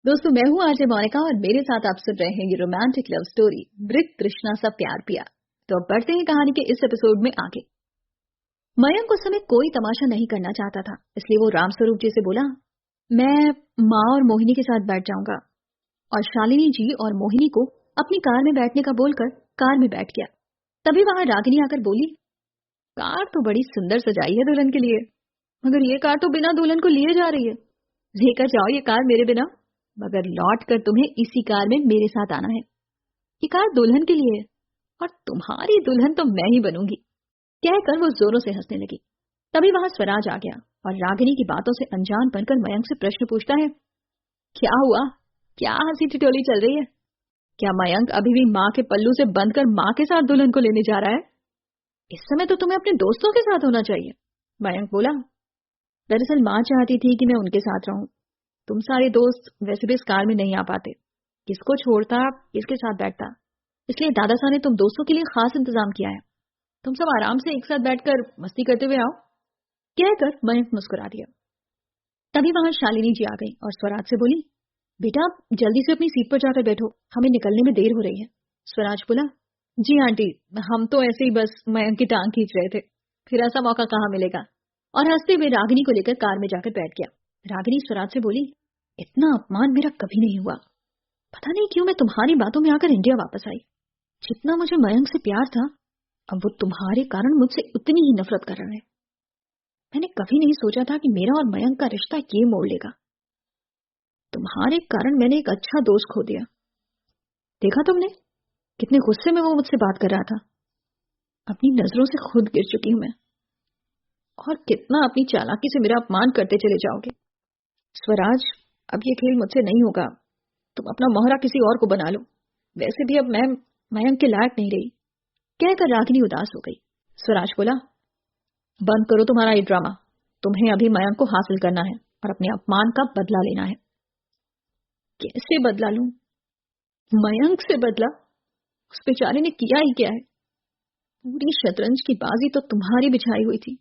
दोस्तों, मैं हूँ आरजे मोनिका और मेरे साथ आप सुन रहे हैं ये रोमांटिक लव स्टोरी मृत तृष्णा सा प्यार पिया। तो अब बढ़ते हैं कहानी के इस एपिसोड में आगे। मयंक उस समय कोई तमाशा नहीं करना चाहता था, इसलिए वो रामस्वरूप जी से बोला, मैं माँ और मोहिनी के साथ बैठ जाऊंगा। और शालिनी जी और मोहिनी को अपनी कार में बैठने का बोलकर कार में बैठ गया। तभी वहां रागिनी आकर बोली, कार तो बड़ी सुंदर सजाई है दुल्हन के लिए, मगर ये कार तो बिना दुल्हन को लिए जा रही है। लेकर जाओ ये कार मेरे बिना, मगर लौट कर तुम्हें इसी कार में मेरे साथ आना है। ये कार दुल्हन के लिए है और तुम्हारी दुल्हन तो मैं ही बनूंगी। कहकर वो जोरों से हंसने लगी। तभी वहां स्वराज आ गया और रागिनी की बातों से अनजान बनकर मयंक से प्रश्न पूछता है, क्या हुआ? क्या हंसी ठिठोली चल रही है? क्या मयंक अभी भी माँ के पल्लू से बंद कर माँ के साथ दुल्हन को लेने जा रहा है? इस समय तो तुम्हें अपने दोस्तों के साथ होना चाहिए। मयंक बोला, दरअसल माँ चाहती थी कि मैं उनके साथ रहूं। तुम सारे दोस्त वैसे भी इस कार में नहीं आ पाते, किसको छोड़ता, किसके साथ बैठता, इसलिए दादा साहब ने तुम दोस्तों के लिए खास इंतजाम किया है। तुम सब आराम से एक साथ बैठकर मस्ती करते हुए आओ। कहकर मयंक मुस्कुरा दिया। तभी वहां शालिनी जी आ गई और स्वराज से बोली, बेटा जल्दी से अपनी सीट पर जाकर बैठो, हमें निकलने में देर हो रही है। स्वराज बोला, जी आंटी, हम तो ऐसे ही बस मयंक की टांग खींच रहे थे, फिर ऐसा मौका कहाँ मिलेगा। और हंसते हुए रागिनी को लेकर कार में जाकर बैठ गया। रागिनी स्वराज से बोली, इतना अपमान मेरा कभी नहीं हुआ। पता नहीं क्यों मैं तुम्हारी बातों में आकर इंडिया वापस आई। जितना मुझे मयंक से प्यार था, अब वो तुम्हारे कारण मुझसे उतनी ही नफरत कर रहा है। मैंने कभी नहीं सोचा था कि मेरा और मयंक का रिश्ता ये मोड़ लेगा। तुम्हारे कारण मैंने एक अच्छा दोस्त खो दिया। देखा तुमने कितने गुस्से में वो मुझसे बात कर रहा था। अपनी नजरों से खुद गिर चुकी हूं मैं। और कितना अपनी चालाकी से मेरा अपमान करते चले जाओगे। स्वराज, अब ये खेल मुझसे नहीं होगा। तुम अपना मोहरा किसी और को बना लो। वैसे भी अब मैं मयंक के लायक नहीं रही। कहकर रागिनी उदास हो गई। स्वराज बोला, बंद करो तुम्हारा ये ड्रामा। तुम्हें अभी मयंक को हासिल करना है और अपने अपमान का बदला लेना है। कैसे बदला लूं? मयंक से बदला? उस बेचारे ने किया ही क्या है? पूरी शतरंज की बाजी तो तुम्हारी बिछाई हुई थी।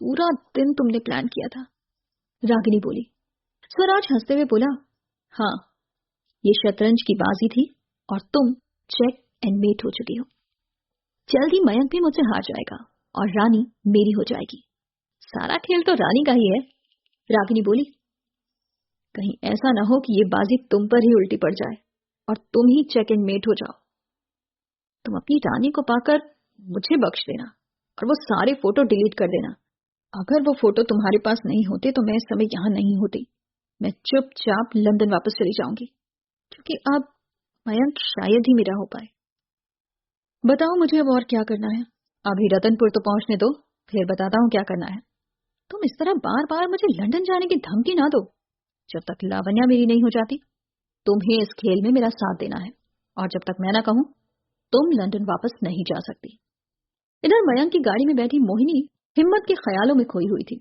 पूरा दिन तुमने प्लान किया था। रागिनी बोली। स्वराज हंसते हुए बोला, हाँ, ये शतरंज की बाजी थी और तुम चेक एंड मेट हो चुकी हो। जल्द ही मयंक भी मुझसे हार जाएगा और रानी मेरी हो जाएगी। सारा खेल तो रानी का ही है। रागिनी बोली, कहीं ऐसा ना हो कि ये बाजी तुम पर ही उल्टी पड़ जाए और तुम ही चेक एंड मेट हो जाओ। तुम अपनी रानी को पाकर मुझे बख्श देना और वो सारे फोटो डिलीट कर देना। अगर वो फोटो तुम्हारे पास नहीं होते तो मैं इस समय यहां नहीं होती। मैं चुपचाप लंदन वापस चली जाऊंगी, क्योंकि अब मयंक शायद ही मेरा हो पाए। बताओ मुझे अब और क्या करना है? अभी रतनपुर तो पहुंचने दो, फिर बताता हूँ क्या करना है। तुम इस तरह बार बार मुझे लंदन जाने की धमकी ना दो। जब तक लावण्या मेरी नहीं हो जाती, तुम्हें इस खेल में मेरा साथ देना है, और जब तक मैं ना कहूं, तुम लंदन वापस नहीं जा सकती। इधर मयंक की गाड़ी में बैठी मोहिनी हिम्मत के ख्यालों में खोई हुई थी।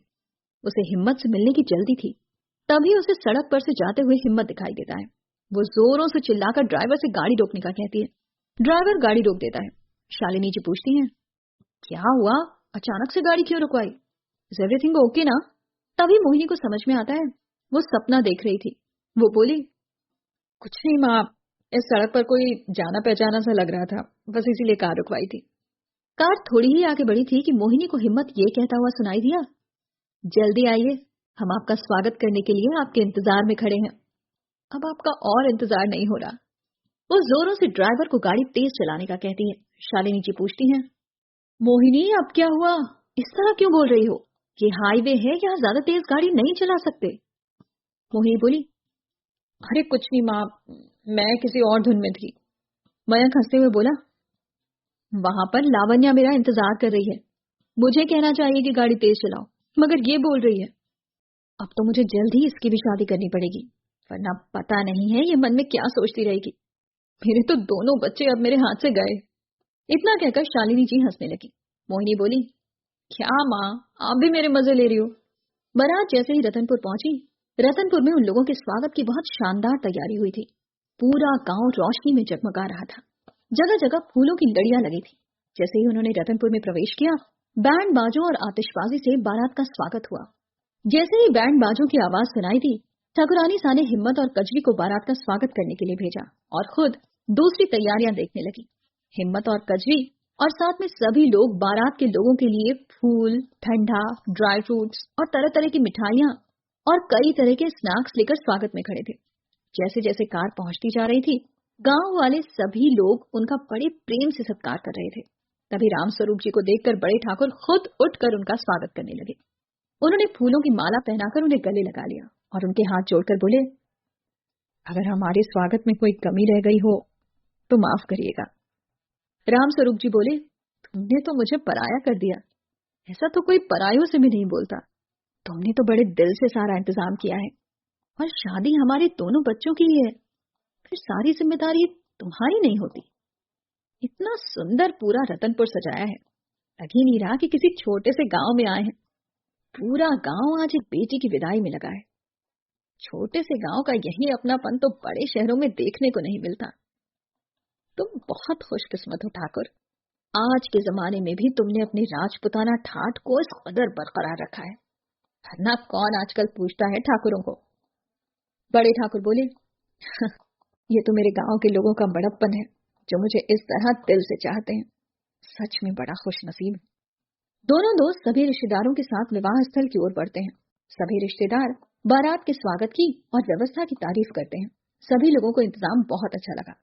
उसे हिम्मत से मिलने की जल्दी थी। तभी उसे सड़क पर से जाते हुए हिम्मत दिखाई देता है। वो जोरों से चिल्लाकर ड्राइवर से गाड़ी रोकने का कहती है। ड्राइवर गाड़ी रोक देता है। शालिनी जी पूछती हैं, क्या हुआ? अचानक से गाड़ी क्यों रुकवाई? इज एवरीथिंग ओके ना? तभी मोहिनी को समझ में आता है वो सपना देख रही थी। वो बोली, कुछ नहीं माँ, इस सड़क पर कोई जाना पहचाना सा लग रहा था, बस इसीलिए कार रुकवाई थी। कार थोड़ी ही आगे बढ़ी थी कि मोहिनी को हिम्मत ये कहता हुआ सुनाई दिया, जल्दी आइए, हम आपका स्वागत करने के लिए आपके इंतजार में खड़े हैं। अब आपका और इंतजार नहीं हो रहा। वो जोरों से ड्राइवर को गाड़ी तेज चलाने का कहती है। शालिनी जी पूछती हैं, मोहिनी अब क्या हुआ? इस तरह क्यों बोल रही हो? ये हाईवे है, यहाँ ज्यादा तेज गाड़ी नहीं चला सकते। मोहिनी बोली, अरे कुछ नहीं माँ, मैं किसी और धुन में थी। मयंक हंसते हुए बोला, वहां पर लावण्या मेरा इंतजार कर रही है। मुझे कहना चाहिए कि गाड़ी तेज चलाओ, मगर ये बोल रही है। अब तो मुझे जल्द ही इसकी भी शादी करनी पड़ेगी, वरना पता नहीं है ये मन में क्या सोचती रहेगी। मेरे तो दोनों बच्चे अब मेरे हाथ से गए। इतना कहकर शालिनी जी हंसने लगी। मोहिनी बोली, क्या माँ, आप भी मेरे मजे ले रही हो? बारात जैसे ही रतनपुर पहुंची, रतनपुर में उन लोगों के स्वागत की बहुत शानदार तैयारी हुई थी। पूरा गांव रोशनी में जगमगा रहा था। जगह जगह फूलों की लड़ियां लगी थी। जैसे ही उन्होंने रतनपुर में प्रवेश किया, बैंड बाजों और आतिशबाजी से बारात का स्वागत हुआ। जैसे ही बैंड बाजों की आवाज सुनाई दी, ठाकुरानी सा ने हिम्मत और कजरी को बारात का स्वागत करने के लिए भेजा और खुद दूसरी तैयारियां देखने लगी। हिम्मत और कजरी और साथ में सभी लोग बारात के लोगों के लिए फूल, ठंडा, ड्राई फ्रूट्स और तरह तरह की मिठाइयां और कई तरह के स्नैक्स लेकर स्वागत में खड़े थे। जैसे जैसे कार पहुंचती जा रही थी, गांव वाले सभी लोग उनका बड़े प्रेम से सत्कार कर रहे थे। तभी रामस्वरूप जी को देखकर बड़े ठाकुर खुद उठकर उनका स्वागत करने लगे। उन्होंने फूलों की माला पहनाकर उन्हें गले लगा लिया और उनके हाथ जोड़कर बोले, अगर हमारे स्वागत में कोई कमी रह गई हो तो माफ करिएगा। रामस्वरूप जी बोले, तुमने तो मुझे पराया कर दिया। ऐसा तो कोई परायों से भी नहीं बोलता। तुमने तो बड़े दिल से सारा इंतजाम किया है और शादी हमारे दोनों बच्चों की ही है, फिर सारी जिम्मेदारी तुम्हारी नहीं होती। इतना सुंदर पूरा रतनपुर सजाया है, लग ही नहीं रहा कि किसी छोटे से गांव में आए हैं। पूरा गांव आज एक बेटी की विदाई में लगा है। छोटे से गांव का यही अपनापन तो बड़े शहरों में देखने को नहीं मिलता। तुम बहुत खुशकिस्मत हो ठाकुर। आज के जमाने में भी तुमने अपनी राजपुताना ठाठ को इस कदर बरकरार रखा है, वरना कौन आजकल पूछता है ठाकुरों को। बड़े ठाकुर बोले, ये तो मेरे गांव के लोगों का बड़प्पन है जो मुझे इस तरह दिल से चाहते हैं। सच में बड़ा खुशनसीब। दोनों दोस्त सभी रिश्तेदारों के साथ विवाह स्थल की ओर बढ़ते हैं। सभी रिश्तेदार बारात के स्वागत की और व्यवस्था की तारीफ करते हैं। सभी लोगों को इंतजाम बहुत अच्छा लगा।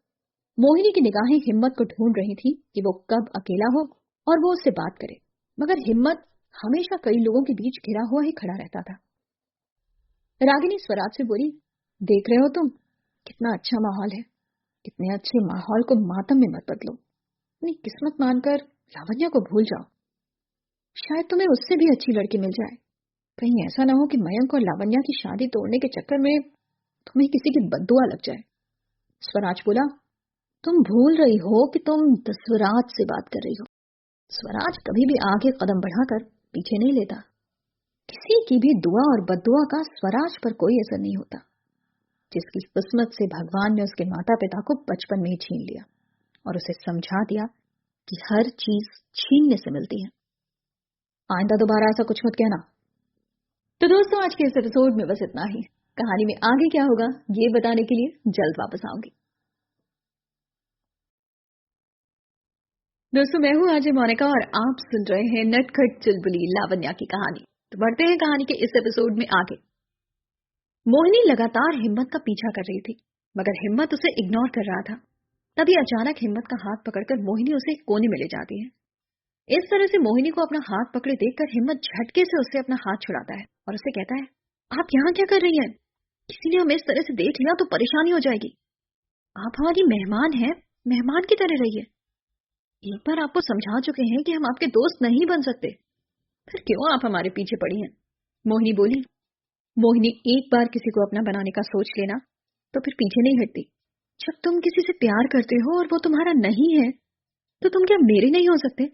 मोहिनी की निगाहें हिम्मत को ढूंढ रही थी कि वो कब अकेला हो और वो उससे बात करे, मगर हिम्मत हमेशा कई लोगों के बीच घिरा हुआ ही खड़ा रहता था। रागिनी स्वराज से बोली, देख रहे हो तुम, कितना अच्छा माहौल है। इतने अच्छे माहौल को मातम में मत बदलो। अपनी किस्मत मानकर लावण्या को भूल जाओ। शायद तुम्हें उससे भी अच्छी लड़की मिल जाए। कहीं ऐसा ना हो कि मयंक और लावण्या की शादी तोड़ने के चक्कर में तुम्हें किसी की बद्दुआ लग जाए। स्वराज बोला, तुम भूल रही हो कि तुम स्वराज से बात कर रही हो। स्वराज कभी भी आगे कदम बढ़ाकर पीछे नहीं लेता। किसी की भी दुआ और बद्दुआ का स्वराज पर कोई असर नहीं होता। जिसकी किस्मत से भगवान ने उसके माता पिता को बचपन में ही छीन लिया और उसे समझा दिया कि हर चीज छीनने से मिलती है। आइंदा दोबारा ऐसा कुछ मत कहना। तो दोस्तों, आज के इस एपिसोड में बस इतना ही। कहानी में आगे क्या होगा ये बताने के लिए जल्द वापस आऊंगी। दोस्तों, मैं हूं अजय मोनिका और आप सुन रहे हैं नटखट चुलबुली लावण्या की कहानी। तो बढ़ते हैं कहानी के इस एपिसोड में आगे। मोहिनी लगातार हिम्मत का पीछा कर रही थी, मगर हिम्मत उसे इग्नोर कर रहा था। तभी अचानक हिम्मत का हाथ पकड़कर मोहिनी उसे एक कोने में ले जाती है। इस तरह से मोहिनी को अपना हाथ पकड़े देखकर हिम्मत झटके से उससे अपना हाथ छुड़ाता है और उसे कहता है, आप यहाँ क्या कर रही हैं? किसी ने हमें इस तरह से देख लिया तो परेशानी हो जाएगी। आप हमारी मेहमान हैं, मेहमान की तरह रहिए। एक बार आपको समझा चुके हैं कि हम आपके दोस्त नहीं बन सकते, फिर क्यों आप हमारे पीछे पड़ी हैं? मोहिनी बोली। मोहिनी, एक बार किसी को अपना बनाने का सोच लेना तो फिर पीछे नहीं हटती। जब तुम किसी से प्यार करते हो और वो तुम्हारा नहीं है, तो तुम क्या मेरे नहीं हो सकते?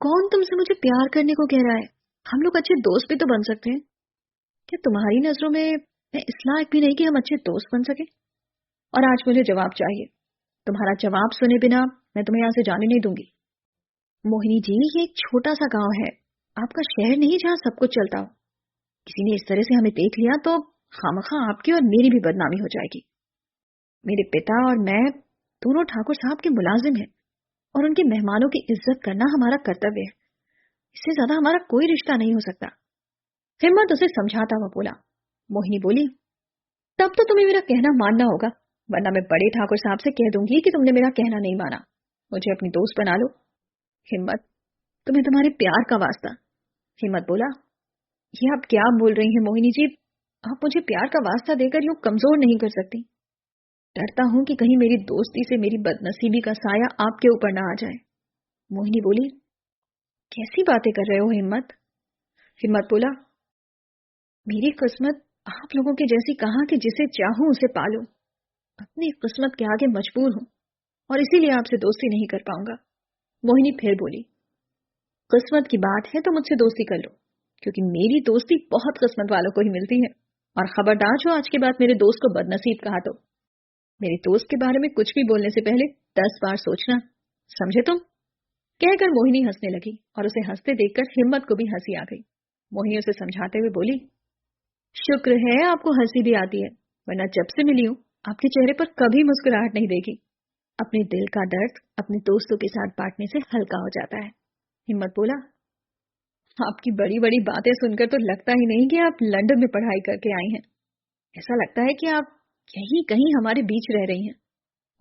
कौन तुमसे मुझे प्यार करने को कह रहा है? हम लोग अच्छे दोस्त भी तो बन सकते हैं। क्या तुम्हारी नजरों में मैं इस लायक भी नहीं कि हम अच्छे दोस्त बन सके? और आज मुझे जवाब चाहिए। तुम्हारा जवाब सुने बिना मैं तुम्हें यहाँ से जाने नहीं दूंगी। मोहिनी जी, ये एक छोटा सा गांव है, आपका शहर नहीं जहाँ सब कुछ चलता हो। किसी ने इस तरह से हमें देख लिया तो खामखा आपकी और मेरी भी बदनामी हो जाएगी। मेरे पिता और मैं दोनों ठाकुर साहब के मुलाजिम हैं और उनके मेहमानों की इज्जत करना हमारा कर्तव्य है। इससे ज्यादा हमारा कोई रिश्ता नहीं हो सकता। हिम्मत उसे समझाता हुआ बोला। मोहिनी बोली, तब तो तुम्हें मेरा कहना मानना होगा, वरना मैं बड़े ठाकुर साहब से कह दूंगी कि तुमने मेरा कहना नहीं माना। मुझे अपनी दोस्त बना लो। हिम्मत, तुम्हें तुम्हारे प्यार का वास्ता। हिम्मत बोला, ये आप क्या बोल रही हैं मोहिनी जी? आप मुझे प्यार का वास्ता देकर यूं कमजोर नहीं कर सकती। डरता हूं कि कहीं मेरी दोस्ती से मेरी बदनसीबी का साया आपके ऊपर ना आ जाए। मोहिनी बोली, कैसी बातें कर रहे हो हिम्मत? हिम्मत बोला, मेरी किस्मत आप लोगों के जैसी कहां कि जिसे चाहूं उसे पालूं। अपनी किस्मत के आगे मजबूर हूं और इसीलिए आपसे दोस्ती नहीं कर पाऊंगा। मोहिनी फिर बोली, किस्मत की बात है तो मुझसे दोस्ती कर लो, क्योंकि मेरी दोस्ती बहुत किस्मत वालों को ही मिलती है। और खबरदार जो आज के बाद मेरे दोस्त को बदनसीब कहा तो मेरे दोस्त के बारे में कुछ भी बोलने से पहले 10 बार सोचना, समझे तुम? कहकर मोहिनी हंसने लगी और उसे हंसते देखकर हिम्मत को भी हंसी आ गई। मोहिनी उसे समझाते हुए बोली, शुक्र है आपको हंसी भी आती है, वरना जब से मिली हूँ आपके चेहरे पर कभी मुस्कुराहट नहीं देखी। अपने दिल का दर्द अपने दोस्तों के साथ बांटने से हल्का हो जाता है। हिम्मत बोला, आपकी बड़ी बड़ी बातें सुनकर तो लगता ही नहीं कि आप लंदन में पढ़ाई करके आई हैं। ऐसा लगता है कि आप यहीं कहीं हमारे बीच रह रही हैं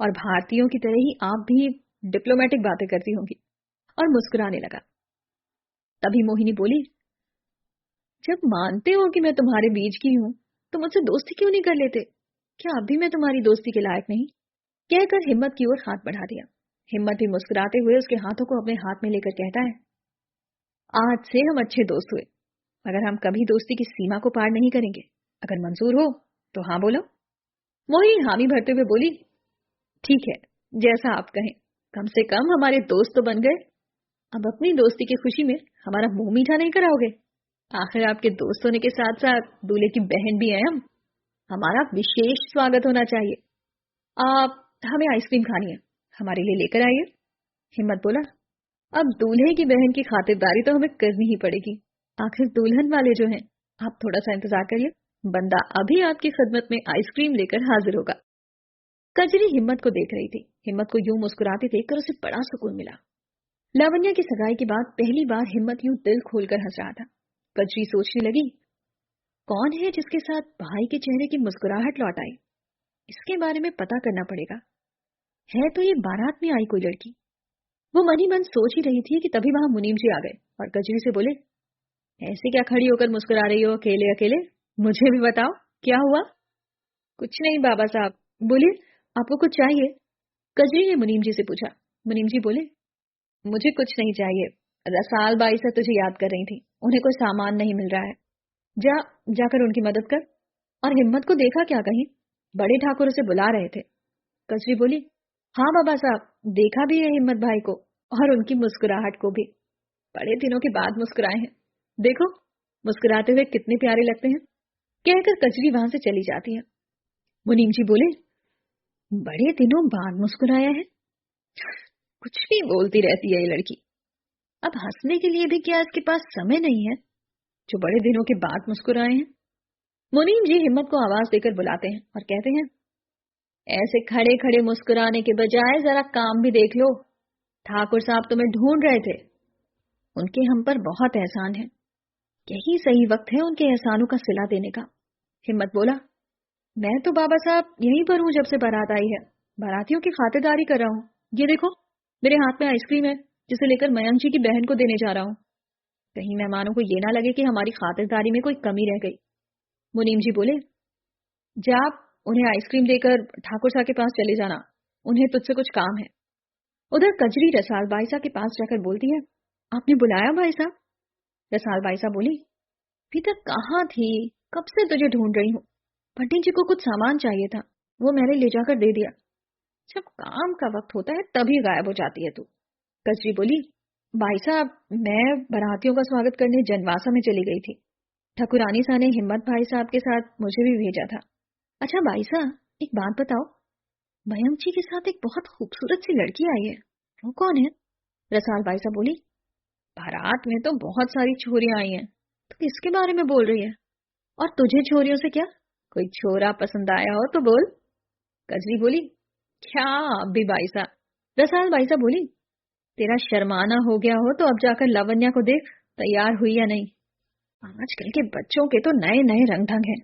और भारतीयों की तरह ही आप भी डिप्लोमेटिक बातें करती होंगी। और मुस्कुराने लगा। तभी मोहिनी बोली, जब मानते हो कि मैं तुम्हारे बीच की हूँ तो मुझसे दोस्ती क्यों नहीं कर लेते? क्या अभी मैं तुम्हारी दोस्ती के लायक नहीं? कहकर हिम्मत की ओर हाथ बढ़ा दिया। हिम्मत भी मुस्कुराते हुए उसके हाथों को अपने हाथ में लेकर कहता है, आज से हम अच्छे दोस्त हुए, मगर हम कभी दोस्ती की सीमा को पार नहीं करेंगे। अगर मंजूर हो तो हाँ बोलो। मोहिनी हामी भरते हुए बोली, ठीक है, जैसा आप कहें। कम से कम हमारे दोस्त तो बन गए। अब अपनी दोस्ती की खुशी में हमारा मुंह मीठा नहीं कराओगे? आखिर आपके दोस्त होने के साथ साथ दूल्हे की बहन भी हैं हम। हमारा विशेष स्वागत होना चाहिए। आप हमें आइसक्रीम खानी है, हमारे लिए लेकर आइए। हिम्मत बोला, अब दूल्हे की बहन की खातिरदारी तो हमें करनी ही पड़ेगी। आखिर दुल्हन वाले जो हैं, आप थोड़ा सा इंतजार करिए, बंदा अभी आपकी खिदमत में आइसक्रीम लेकर हाजिर होगा। कजरी हिम्मत को देख रही थी। हिम्मत को यूं मुस्कुराते देखकर उसे बड़ा सुकून मिला। लावण्या की सगाई के बाद पहली बार हिम्मत यूं दिल खोलकर हंस रहा था। कजरी सोचने लगी, कौन है जिसके साथ भाई के चेहरे की मुस्कुराहट लौट आई? इसके बारे में पता करना पड़ेगा। है तो ये बारात में आई कोई लड़की। वो मन ही मन सोच ही रही थी कि तभी वहां मुनीम जी आ गए और कजरी से बोले, ऐसे क्या खड़ी होकर मुस्कुरा रही हो अकेले अकेले? मुझे भी बताओ, क्या हुआ? कुछ नहीं बाबा साहब। बोलिए, आपको कुछ चाहिए? कजरी ने मुनीम जी से पूछा। मुनीम जी बोले, मुझे कुछ नहीं चाहिए। रसाल बाई से तुझे याद कर रही थी, उन्हें कोई सामान नहीं मिल रहा है। जा जाकर उनकी मदद कर। और हिम्मत को देखा क्या कहीं? बड़े ठाकुर उसे बुला रहे थे। कजरी बोली, हाँ बाबा साहब, देखा भी है हिम्मत भाई को और उनकी मुस्कुराहट को भी। बड़े दिनों के बाद मुस्कुराए हैं। देखो, मुस्कुराते हुए कितने प्यारे लगते हैं। कहकर कजरी वहां से चली जाती है। मुनीम जी बोले, बड़े दिनों बाद मुस्कुराया है? कुछ भी बोलती रहती है ये लड़की। अब हंसने के लिए भी क्या इसके पास समय नहीं है, जो बड़े दिनों के बाद मुस्कुराए हैं? मुनीम जी हिम्मत को आवाज देकर बुलाते हैं और कहते हैं, ऐसे खड़े खड़े मुस्कुराने के बजाय जरा काम भी देख लो। ठाकुर साहब तुम्हें ढूंढ रहे थे। उनके हम पर बहुत एहसान है। यही सही वक्त है उनके एहसानों का सिला देने का। हिम्मत बोला, मैं तो बाबा साहब यहीं पर हूँ जब से बारात आई है। बारातियों की खातिरदारी कर रहा हूँ। ये देखो, मेरे हाथ में आइसक्रीम है, जिसे लेकर मयंक जी की बहन को देने जा रहा हूँ। कहीं मेहमानों को ये ना लगे कि हमारी खातिरदारी में कोई कमी रह गई। मुनीम जी बोले, जा उन्हें आइसक्रीम देकर ठाकुर साहब के पास चले जाना, उन्हें तुझसे कुछ काम है। उधर कजरी रसाल बाई साहब के पास जाकर बोलती है, आपने बुलाया भाई साहब? रसाल बाई साहब बोली, अभी तक कहाँ थी, कब से तुझे ढूंढ रही हूँ। पंडित जी को कुछ सामान चाहिए था, वो मैंने ले जाकर दे दिया। जब काम का वक्त होता है तभी गायब हो जाती है तू। कजरी बोली, भाई साहब, मैं बारातियों का स्वागत करने जनवासा में चली गई थी। ठकुरानी साहब ने हिम्मत भाई साहब के साथ मुझे भी भेजा था। अच्छा भाई साहब, एक बात बताओ, मयंक जी के साथ एक बहुत खूबसूरत सी लड़की आई है, वो कौन है? रसाल भाई साहब बोली, बारात में तो बहुत सारी छोरियां आई हैं, तो किसके बारे में बोल रही है? और तुझे छोरियों से क्या? कोई छोरा पसंद आया हो तो बोल। कजरी बोली, क्या अभी भाई साहब। रसाल भाई साहब बोली, तेरा शर्माना हो गया हो तो अब जाकर लावण्या को देख, तैयार हुई या नहीं। आजकल के बच्चों के तो नए नए रंग ढंग हैं।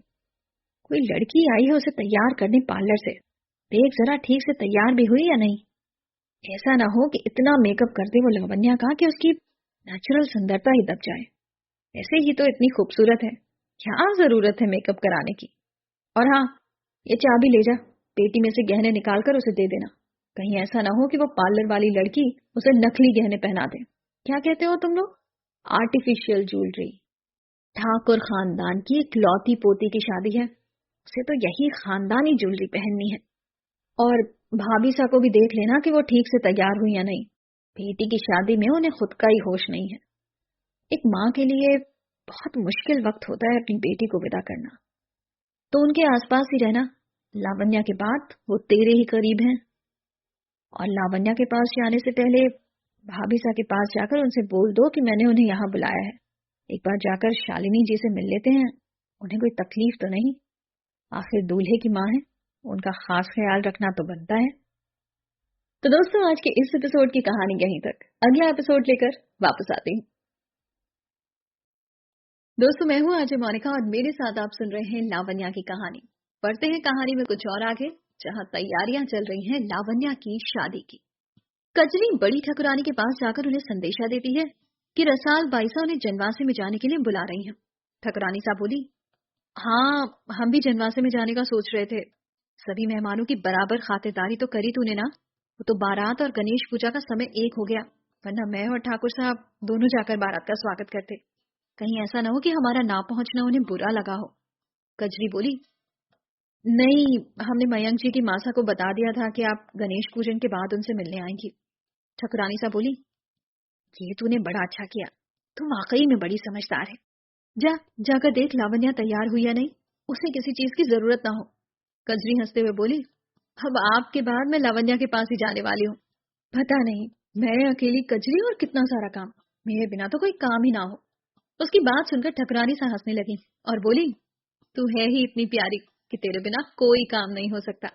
कोई लड़की आई है उसे तैयार करने पार्लर से, देख जरा ठीक से तैयार भी हुई या नहीं। ऐसा ना हो कि इतना मेकअप कर दे वो लावण्या का कि उसकी नेचुरल सुंदरता ही दब जाए। ऐसे ही तो इतनी खूबसूरत है, क्या जरूरत है मेकअप कराने की। और हाँ, ये चाबी ले जा, पेटी में से गहने निकालकर उसे दे देना। कहीं ऐसा ना हो कि वो पार्लर वाली लड़की उसे नकली गहने पहना दे। क्या कहते हो तुम लोग? Artificial jewellery. ठाकुर खानदान की इकलौती पोती की शादी है, उसे तो यही खानदानी ज्वेलरी पहननी है। और भाभी सा को भी देख लेना कि वो ठीक से तैयार हुई या नहीं। बेटी की शादी में उन्हें खुद का ही होश नहीं है। एक माँ के लिए बहुत मुश्किल वक्त होता है अपनी बेटी को विदा करना। तो उनके आसपास ही रहना। लावण्या के बाद वो तेरे ही करीब हैं। और लावण्या के पास जाने से पहले भाभी सा के पास जाकर उनसे बोल दो कि मैंने उन्हें यहाँ बुलाया है। एक बार जाकर शालिनी जी से मिल लेते हैं उन्हें कोई तकलीफ तो नहीं? आखिर दूल्हे की माँ है, उनका खास ख्याल रखना तो बनता है। तो दोस्तों, आज के इस एपिसोड की कहानी यहीं तक। अगला एपिसोड लेकर वापस आती हूँ। दोस्तों, मैं हूँ अजय मोनिका और मेरे साथ आप सुन रहे हैं लावण्या की कहानी। पढ़ते हैं कहानी में कुछ और आगे, जहाँ तैयारियां चल रही हैं लावण्या की शादी की। कजरी बड़ी ठकुरानी के पास जाकर उन्हें संदेशा देती है कि रसाल बाईसा उन्हें जनवासे में जाने के लिए बुला रही हैं। ठकुरानी साहब बोली, हाँ, हम भी जनवासे में जाने का सोच रहे थे। सभी मेहमानों की बराबर खातिरदारी तो करी तूने ना। वो तो बारात और गणेश पूजा का समय एक हो गया, वरना मैं और ठाकुर साहब दोनों जाकर बारात का स्वागत करते। कहीं ऐसा न हो कि हमारा ना पहुंचना उन्हें बुरा लगा हो। कजरी बोली, नहीं, हमने मयंक जी की मासा को बता दिया था कि आप गणेश पूजन के बाद उनसे मिलने आएंगी। ठकुरानी साहब बोली, ये तूने बड़ा अच्छा किया, तुम वाकई में बड़ी समझदार है। जाकर देख लावण्या तैयार हुई या नहीं, उसे किसी चीज की जरूरत ना हो। कजरी हंसते हुए बोली, अब आपके बाद मैं लावण्या के पास ही जाने वाली हूँ। पता नहीं, मैं अकेली कजरी और कितना सारा काम, मेरे बिना तो कोई काम ही ना हो। उसकी बात सुनकर ठकुरानी सा हंसने लगी और बोली, तू है ही इतनी प्यारी कि तेरे बिना कोई काम नहीं हो सकता।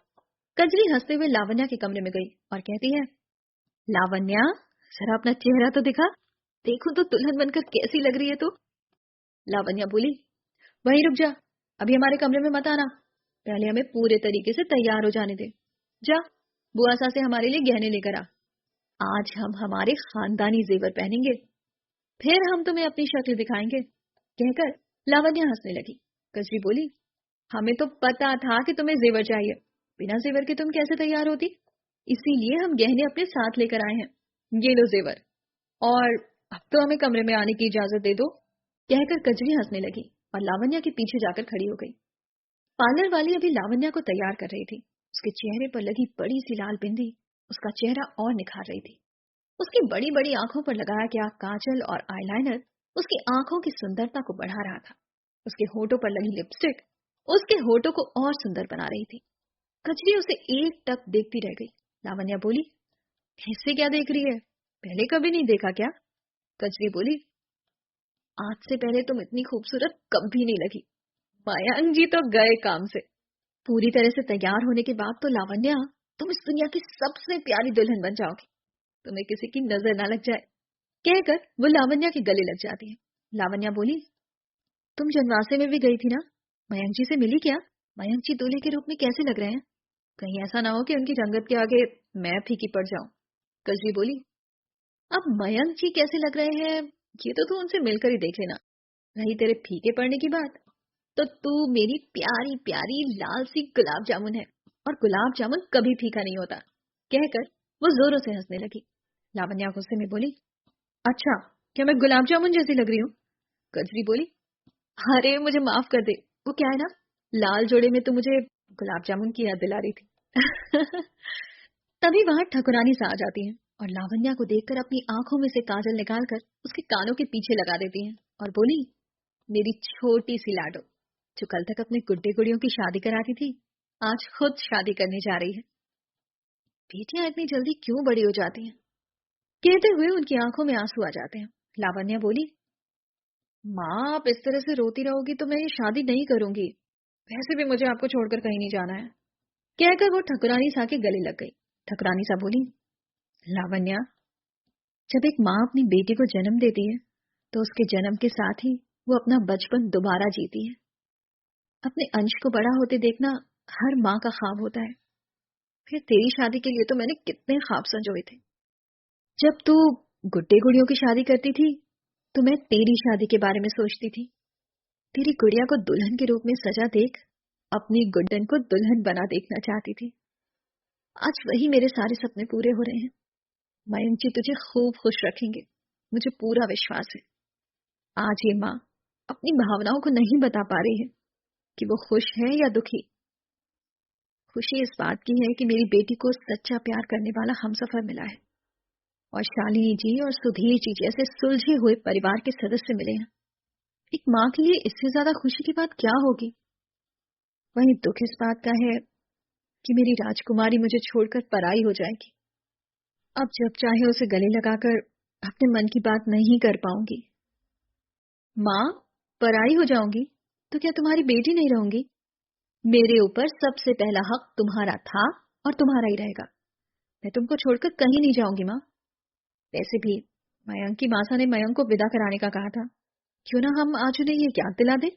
कजरी हंसते हुए लावण्या के कमरे में गई और कहती है, लावण्या, जरा अपना चेहरा तो दिखा, देखूं तो दुल्हन बनकर कैसी लग रही है तू। लावण्या बोली, वहीं रुक जा, अभी हमारे कमरे में मत आना, पहले हमें पूरे तरीके से तैयार हो जाने दे। जा, बुआ सा से हमारे लिए गहने लेकर आ। आज हम हमारे खानदानी जेवर पहनेंगे, फिर हम तुम्हें अपनी शक्ल दिखाएंगे। कहकर लावण्या हंसने लगी। कजरी बोली, हमें तो पता था कि तुम्हें जेवर चाहिए, बिना जेवर के तुम कैसे तैयार होती, इसीलिए हम गहने अपने साथ लेकर आए हैं। ये लो जेवर, और अब तो हमें कमरे में आने की इजाजत दे दो। कहकर कजरी हंसने लगी और लावण्या के पीछे जाकर खड़ी हो गई। पार्लर वाली अभी लावण्या को तैयार कर रही थी। उसके चेहरे पर लगी बड़ी सी लाल बिंदी उसका चेहरा और निखार रही थी। उसकी बड़ी बड़ी आंखों पर लगाया गया काजल और आईलाइनर उसकी आंखों की सुंदरता को बढ़ा रहा था। उसके होठों पर लगी लिपस्टिक उसके होठों को और सुंदर बना रही थी। कजरी उसे एक टक देखती रह गई। लावण्या बोली, ऐसे क्या देख रही है, पहले कभी नहीं देखा क्या? कजरी बोली, आज से पहले तुम इतनी खूबसूरत कभी नहीं लगी। मयंक जी तो गए काम से। पूरी तरह से तैयार होने के बाद तो लावण्या, तुम इस दुनिया की सबसे प्यारी दुल्हन बन जाओगी, तुम्हें किसी की नजर ना लग जाए। कहकर वो लावण्या के गले लग जाती है। लावण्या बोली, तुम जनवासे में भी गई थी ना, मयंक जी से मिली क्या? मयंक जी दूल्हे के रूप में कैसे लग रहे हैं? कहीं ऐसा ना हो कि उनकी रंगत के आगे मैं फीकी पड़ जाऊं। कजरी बोली, अब मयंक जी कैसे लग रहे हैं ये तो तू उनसे मिलकर ही देख लेना। रही तेरे फीके पड़ने की बात, तो तू मेरी प्यारी प्यारी लाल सी गुलाब जामुन है, और गुलाब जामुन कभी फीका नहीं होता। कहकर वो जोरों से हंसने लगी। लावण्या गुस्से में बोली, अच्छा, क्या मैं गुलाब जामुन जैसी लग रही हूँ? कजरी बोली, अरे मुझे माफ कर दे, वो क्या है ना, लाल जोड़े में तो मुझे गुलाब जामुन की याद दिला रही थी। तभी वहां ठकुरानी सा आ जाती हैं और लावण्या को देखकर अपनी आंखों में से काजल निकालकर उसके कानों के पीछे लगा देती हैं और बोली, मेरी छोटी सी लाडो, जो कल तक अपने गुड्डे गुड़ियों की शादी कराती थी, आज खुद शादी करने जा रही है। बेटियां इतनी जल्दी क्यों बड़ी हो जाती हैं? कहते हुए उनकी आंखों में आंसू आ जाते हैं। लावण्या बोली, माँ, आप इस तरह से रोती रहोगी तो मैं ये शादी नहीं करूंगी, वैसे भी मुझे आपको छोड़कर कहीं नहीं जाना है। कहकर वो ठकुरानी सा के गले लग गई। ठकुरानी सा बोली, लावण्या, जब एक माँ अपनी बेटी को जन्म देती है तो उसके जन्म के साथ ही वो अपना बचपन दोबारा जीती है। अपने अंश को बड़ा होते देखना हर माँ का ख्वाब होता है। फिर तेरी शादी के लिए तो मैंने कितने ख्वाब संजोए थे। जब तू गुड्डे गुड़ियों की शादी करती थी तो मैं तेरी शादी के बारे में सोचती थी। तेरी गुड़िया को दुल्हन के रूप में सजा देख अपनी गुड्डन को दुल्हन बना देखना चाहती थी। आज वही मेरे सारे सपने पूरे हो रहे हैं। मयंक जी तुझे खूब खुश रखेंगे, मुझे पूरा विश्वास है। आज ये माँ अपनी भावनाओं को नहीं बता पा रही है कि वो खुश है या दुखी। खुशी इस बात की है कि मेरी बेटी को सच्चा प्यार करने वाला हमसफर मिला है और शालिनी जी और सुधीर जी जैसे सुलझे हुए परिवार के सदस्य मिले हैं। एक माँ के लिए इससे ज्यादा खुशी की बात क्या होगी? वहीं दुख इस बात का है कि मेरी राजकुमारी मुझे छोड़कर पराई हो जाएगी। अब जब चाहे उसे गले लगाकर अपने मन की बात नहीं कर पाऊंगी। माँ, पराई हो जाऊंगी, तो क्या तुम्हारी बेटी नहीं रहूंगी? मेरे ऊपर सबसे पहला हक तुम्हारा था और तुम्हारा ही रहेगा। मैं तुमको छोड़कर कहीं नहीं जाऊंगी माँ। वैसे भी मयंक की मासा ने मयंक को विदा कराने का कहा था। क्यों ना हम आज उन्हें ये याद दिला दें।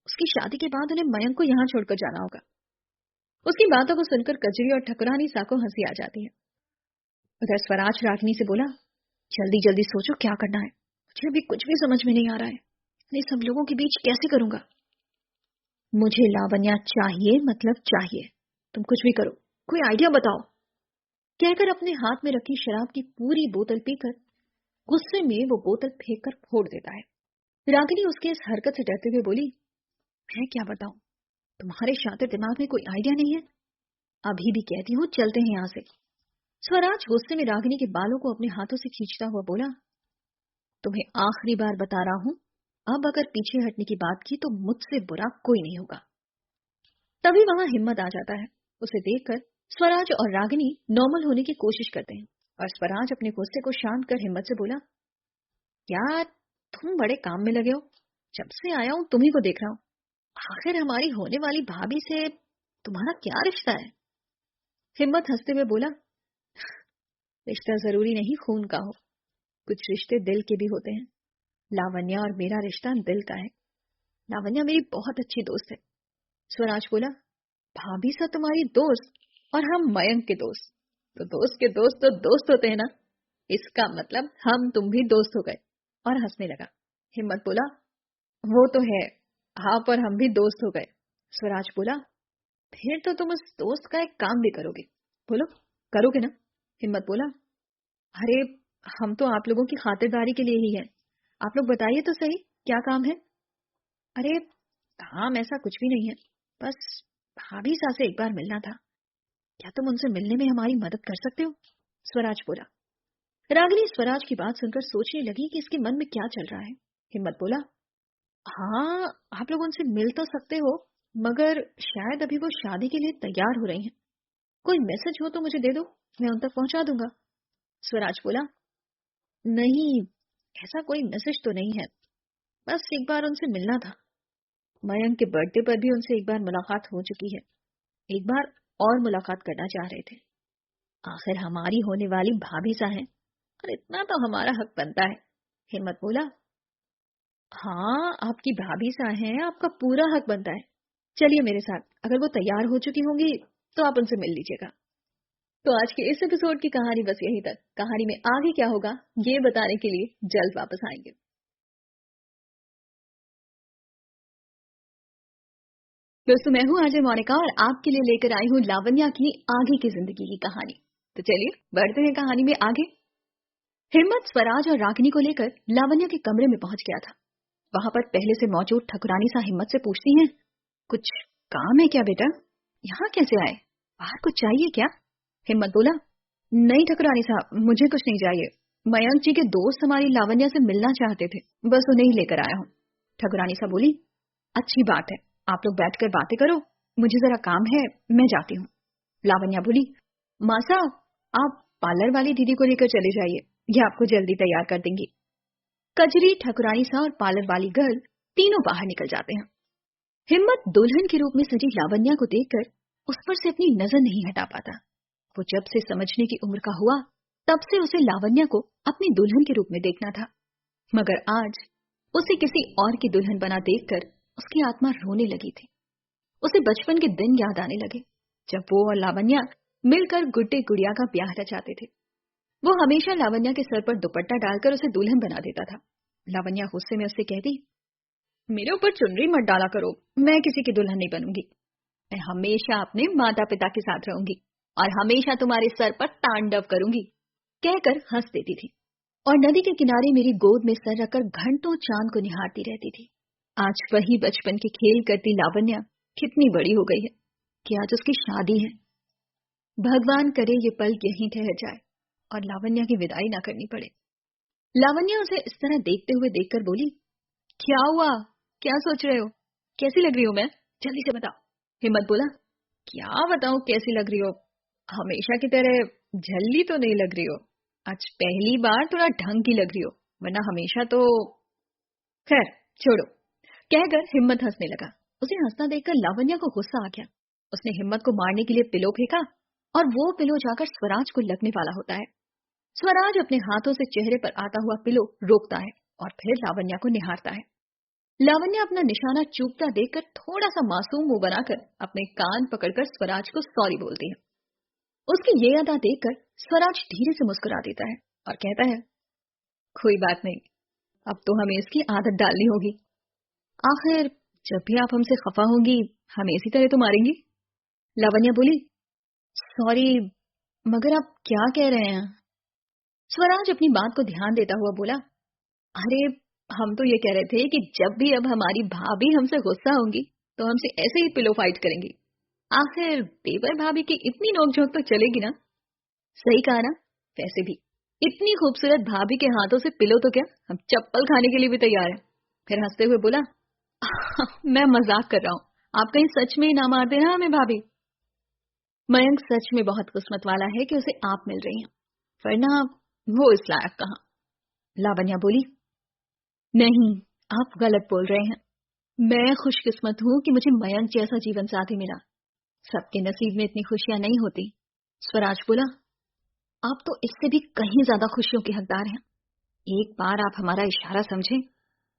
उसकी शादी के बाद उन्हें मयंक को यहाँ छोड़कर जाना होगा। उसकी बातों को सुनकर कजरी और ठकुरानी सा को हंसी आ जाती है। उधर स्वराज रागिनी से बोला, जल्दी जल्दी सोचो क्या करना है। मुझे अभी कुछ भी समझ में नहीं आ रहा है। इतने सब लोगों के बीच कैसे करूंगा। मुझे लावण्या चाहिए, मतलब चाहिए। तुम कुछ भी करो, कोई आइडिया बताओ। कहकर अपने हाथ में रखी शराब की पूरी बोतल पीकर गुस्से में वो बोतल फेंक कर फोड़ देता है। रागिनी उसके इस हरकत से डरते हुए बोली, मैं क्या बताऊं, तुम्हारे शातिर दिमाग में कोई आइडिया नहीं है। अभी भी कहती हूँ चलते हैं यहाँ से। स्वराज गुस्से में रागिनी के बालों को अपने हाथों से खींचता हुआ बोला, तुम्हें आखिरी बार बता रहा हूँ, अब अगर पीछे हटने की बात की तो मुझसे बुरा कोई नहीं होगा। तभी वहां हिम्मत आ जाता है। उसे देखकर स्वराज और रागिनी नॉर्मल होने की कोशिश करते हैं और स्वराज अपने गुस्से को शांत कर हिम्मत से बोला, यार तुम बड़े काम में लगे हो। जब से आया हूं तुम्ही को देख रहा हूं। आखिर हमारी होने वाली भाभी से तुम्हारा क्या रिश्ता है? हिम्मत हंसते हुए बोला, रिश्ता जरूरी नहीं खून का हो, कुछ रिश्ते दिल के भी होते हैं। लावण्या और मेरा रिश्ता दिल का है। लावण्या मेरी बहुत अच्छी दोस्त है। स्वराज बोला, भाभी सा तुम्हारी दोस्त और हम मयंक के दोस्त, तो दोस्त होते हैं ना। इसका मतलब हम तुम भी दोस्त हो गए। और हंसने लगा। हिम्मत बोला, वो तो है, आप और हम भी दोस्त हो गए। स्वराज बोला, फिर तो तुम उस दोस्त का एक काम भी करोगे। बोलो, करोगे ना? हिम्मत बोला, अरे हम तो आप लोगों की खातिरदारी के लिए ही हैं। आप लोग बताइए तो सही, क्या काम है? अरे काम ऐसा कुछ भी नहीं है, बस भाभी सा से एक बार मिलना था। क्या तुम उनसे मिलने में हमारी मदद कर सकते हो? स्वराज बोला। रागिनी स्वराज की बात सुनकर सोचने लगी कि इसके मन में क्या चल रहा है। हिम्मत बोला, हाँ आप लोग उनसे मिल तो सकते हो, मगर शायद अभी वो शादी के लिए तैयार हो रही हैं। कोई मैसेज हो तो मुझे दे दो, मैं उन तक पहुंचा दूंगा। स्वराज बोला, नहीं ऐसा कोई मैसेज तो नहीं है, बस एक बार उनसे मिलना था। मयंक के बर्थडे पर भी उनसे एक बार मुलाकात हो चुकी है, एक बार और मुलाकात करना चाह रहे थे। आखिर हमारी होने वाली भाभी सा है और इतना तो हमारा हक बनता है। हिम्मत बोला, हाँ आपकी भाभी सा है, आपका पूरा हक बनता है। चलिए मेरे साथ, अगर वो तैयार हो चुकी होंगी तो आप उनसे मिल लीजिएगा। तो आज के इस एपिसोड की कहानी बस यहीं तक। कहानी में आगे क्या होगा ये बताने के लिए जल्द वापस आएंगे। दोस्तों मैं हूँ अजय मोनिका और आपके लिए लेकर आई हूँ लावण्या की आगे की जिंदगी की कहानी। तो चलिए बढ़ते हैं कहानी में आगे। हिम्मत स्वराज और रागिनी को लेकर लावण्या के कमरे में पहुंच गया था। वहां पर पहले से मौजूद ठकुरानी सा हिम्मत से पूछती हैं, कुछ काम है क्या बेटा? यहाँ कैसे आए? बाहर कुछ चाहिए क्या? हिम्मत बोला, नहीं ठकुरानी साहब मुझे कुछ नहीं चाहिए। मयंक जी के दोस्त हमारी लावण्या से मिलना चाहते थे, बस उन्हें ही लेकर आया हूँ। ठकुरानी साहब बोली, अच्छी बात है, आप लोग बैठकर बातें करो, मुझे जरा काम है, मैं जाती हूँ। लावण्या बोली, माँ साहब आप पार्लर वाली दीदी को लेकर चले जाइए, ये आपको जल्दी तैयार कर देंगी। कजरी, ठकुरानी सा और पार्लर वाली गर्ल तीनों बाहर निकल जाते हैं। हिम्मत दुल्हन के रूप में सजी लावण्या को देखकर उस पर से अपनी नजर नहीं हटा पाता। वो जब से समझने की उम्र का हुआ तब से उसे लावण्या को अपनी दुल्हन के रूप में देखना था, मगर आज उसे किसी और की दुल्हन बना देखकर उसकी आत्मा रोने लगी थी। उसे बचपन के दिन याद आने लगे जब वो और लावण्या मिलकर गुड्डे गुड़िया का ब्याह रचाते थे। वो हमेशा लावण्या के सर पर दुपट्टा डालकर उसे दुल्हन बना देता था। लावण्या गुस्से में उससे कहती, मेरे ऊपर चुनरी मत डाला करो, मैं किसी की दुल्हन नहीं बनूंगी। मैं हमेशा अपने माता पिता के साथ रहूंगी और हमेशा तुम्हारे सर पर तांडव करूंगी, कहकर हंस देती थी और नदी के किनारे मेरी गोद में सर रखकर घंटों चांद को निहारती रहती थी। आज वही बचपन के खेल करती लावण्या कितनी बड़ी हो गई है कि आज उसकी शादी है। भगवान करे ये पल यहीं ठहर जाए और लावण्या की विदाई ना करनी पड़े। लावण्या उसे इस तरह देखते हुए देखकर बोली, क्या हुआ, क्या सोच रहे हो? कैसी लग रही हूं मैं? जल्दी से बताओ। हिम्मत बोला, क्या बताऊं कैसी लग रही हो? हमेशा की तरह झल्ली तो नहीं लग रही हो, आज पहली बार थोड़ा ढंग की लग रही हो, वरना हमेशा तो। खैर छोड़ो, कहकर हिम्मत हंसने लगा। उसे हंसना देखकर लावण्या को गुस्सा आ गया। उसने हिम्मत को मारने के लिए पिलो फेंका और वो पिलो जाकर स्वराज को लगने वाला होता है। स्वराज अपने हाथों से चेहरे पर आता हुआ पिलो रोकता है और फिर लावण्या को निहारता है। लावण्या अपना निशाना चूकता देखकर थोड़ा सा मासूम मुंह बनाकर अपने कान पकड़कर स्वराज को सॉरी बोलती है। उसकी ये अदा देखकर स्वराज धीरे से मुस्कुरा देता है और कहता है, कोई बात नहीं, अब तो हमें इसकी आदत डालनी होगी। आखिर जब भी आप हमसे खफा होंगी हमें इसी तरह तो मारेंगी। लावण्या बोली, सॉरी, मगर आप क्या कह रहे हैं? स्वराज अपनी बात को ध्यान देता हुआ बोला, अरे हम तो ये कह रहे थे कि जब भी अब हमारी भाभी हमसे गुस्सा होंगी तो हमसे ऐसे ही पिलो फाइट करेंगी। आखिर देवर भाभी की इतनी नोकझोंक तो चलेगी ना। सही कहा ना। वैसे भी इतनी खूबसूरत भाभी के हाथों से पिलो तो क्या, हम चप्पल खाने के लिए भी तैयार हैं। फिर हंसते हुए बोला, मैं मजाक कर रहा हूँ, आप कहीं सच में ही ना मार देना हमें भाभी। मयंक सच में बहुत किस्मत वाला है कि उसे आप मिल रही हैं, वरना वो इस लायक कहाँ। लावण्या बोली, नहीं, आप गलत बोल रहे हैं। मैं खुशकिस्मत हूँ कि मुझे मयंक जैसा जीवन साथी मिला। सबके नसीब में इतनी खुशियां नहीं होती। स्वराज बोला, आप तो इससे भी कहीं ज्यादा खुशियों के हकदार हैं। एक बार आप हमारा इशारा समझें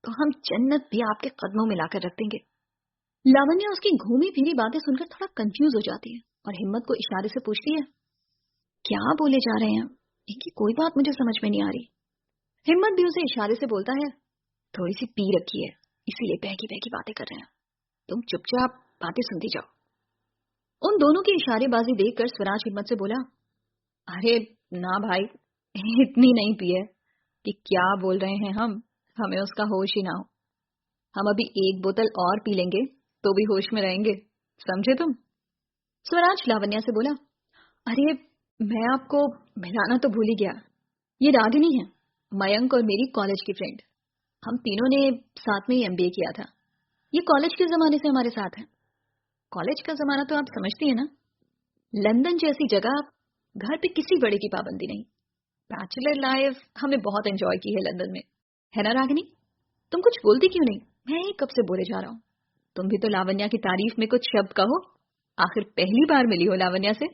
तो हम जन्नत भी आपके कदमों में लाकर रख देंगे। लावण्या उसकी घूमी फिरी बातें सुनकर थोड़ा कंफ्यूज हो जाती है और हिम्मत को इशारे से पूछती है, क्या बोले जा रहे हैं? इनकी कोई बात मुझे समझ में नहीं आ रही। हिम्मत भी उसे इशारे से बोलता है, थोड़ी सी पी रखी है इसीलिए बहकी बहकी बातें कर रहे हैं, तुम चुपचाप बातें सुनती जाओ। उन दोनों की इशारेबाजी देखकर स्वराज हिम्मत से बोला, अरे ना भाई, इतनी नहीं पी है कि क्या बोल रहे हैं हम, हमें उसका होश ही ना हो। हम अभी एक बोतल और पी लेंगे तो भी होश में रहेंगे, समझे तुम? स्वराज लावण्या से बोला, अरे मैं आपको मिलाना तो भूल ही गया, ये रागिनी है, मयंक और मेरी कॉलेज की फ्रेंड। हम तीनों ने साथ में ही एमबीए किया था। ये कॉलेज के जमाने से हमारे साथ है। कॉलेज का जमाना तो आप समझती है ना, लंदन जैसी जगह, घर पे किसी बड़े की पाबंदी नहीं। बैचलर लाइफ हमने बहुत एंजॉय की है लंदन में, है ना रागिनी? तुम कुछ बोलती क्यों नहीं? मैं ही कब से बोले जा रहा हूँ। तुम भी तो लावण्या की तारीफ में कुछ शब्द कहो, आखिर पहली बार मिली हो लावण्या से,